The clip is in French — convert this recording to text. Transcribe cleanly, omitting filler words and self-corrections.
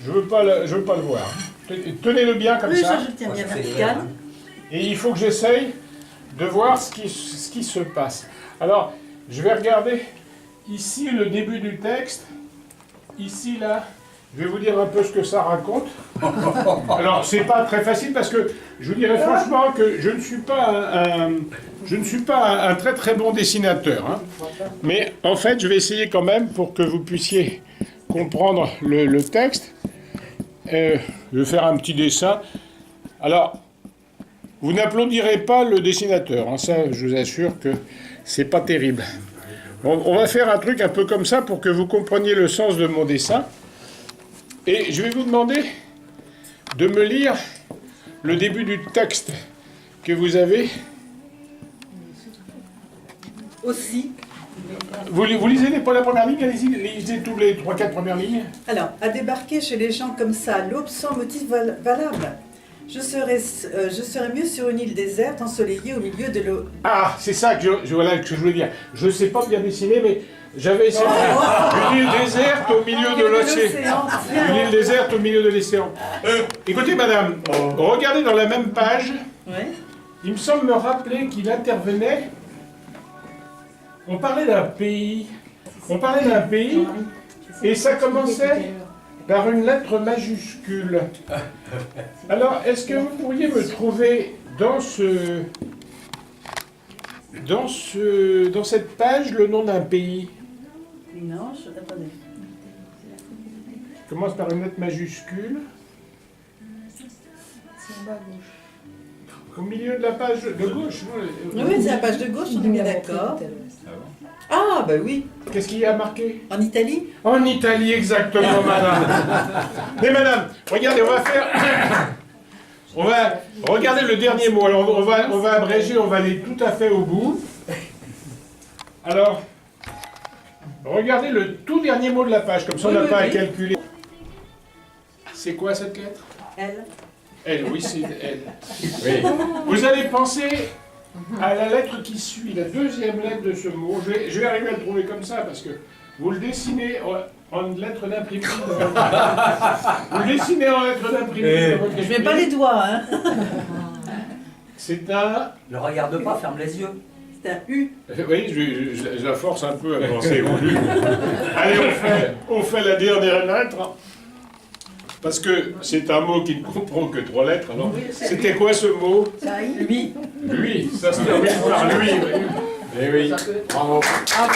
Je veux pas le voir. Tenez-le bien comme Oui, ça. je tiens bien vertical. Et il faut que j'essaye de voir ce qui se passe. Alors, je vais regarder ici le début du texte. Ici, là, je vais vous dire un peu ce que ça raconte. Alors, c'est pas très facile parce que je vous dirais franchement que je ne suis pas un très très bon dessinateur. Hein. Mais en fait, je vais essayer quand même pour que vous puissiez comprendre le texte. Je vais faire un petit dessin. Alors, vous n'applaudirez pas le dessinateur. Hein. Ça, je vous assure que c'est pas terrible. On va faire un truc un peu comme ça pour que vous compreniez le sens de mon dessin. Et je vais vous demander de me lire le début du texte que vous avez. Aussi. Vous lisez pas la première ligne, allez-y, lisez toutes les 3-4 premières lignes. Alors, à débarquer chez les gens comme ça, à l'aube sans motif valable. Je serais mieux sur une île déserte, ensoleillée au milieu de l'eau. Ah, c'est ça que je voulais dire. Je ne sais pas bien dessiner, mais j'avais essayé une île déserte au milieu de l'océan. Une île déserte au milieu de l'océan. Écoutez, madame, regardez dans la même page. Ouais. Il me semble me rappeler qu'il intervenait. On parlait d'un pays. Et ça commençait par une lettre majuscule. Alors, est-ce que vous pourriez me trouver dans cette page le nom d'un pays? Non, attendez. Qui commence par une lettre majuscule. C'est en bas à gauche. Au milieu de la page de gauche. Oui, c'est la page de gauche, on est bien d'accord. Ah, bah oui. Qu'est-ce qu'il y a marqué? En Italie? En Italie, exactement, madame. Mais madame, regardez, on va regarder le dernier mot. Alors, on va abréger, on va aller tout à fait au bout. Alors, regardez le tout dernier mot de la page, comme ça on n'a pas à calculer. C'est quoi cette lettre? Elle. Elle, oui, c'est elle. Oui. Vous allez penser à la lettre qui suit, la deuxième lettre de ce mot. Je vais arriver à le trouver comme ça, parce que vous le dessinez en lettres d'imprimé. Vous le dessinez en lettres d'imprimé. Je mets pas les doigts, hein. C'est un... Ne regarde pas, ferme les yeux. C'est un U. Oui, je la force un peu à penser au U. Allez, on fait la dernière lettre. Parce que c'est un mot qui ne comprend que 3 lettres. Alors, c'était quoi ce mot? Lui. Lui, ça se termine par lui. Oui. Eh oui, bravo. Bravo.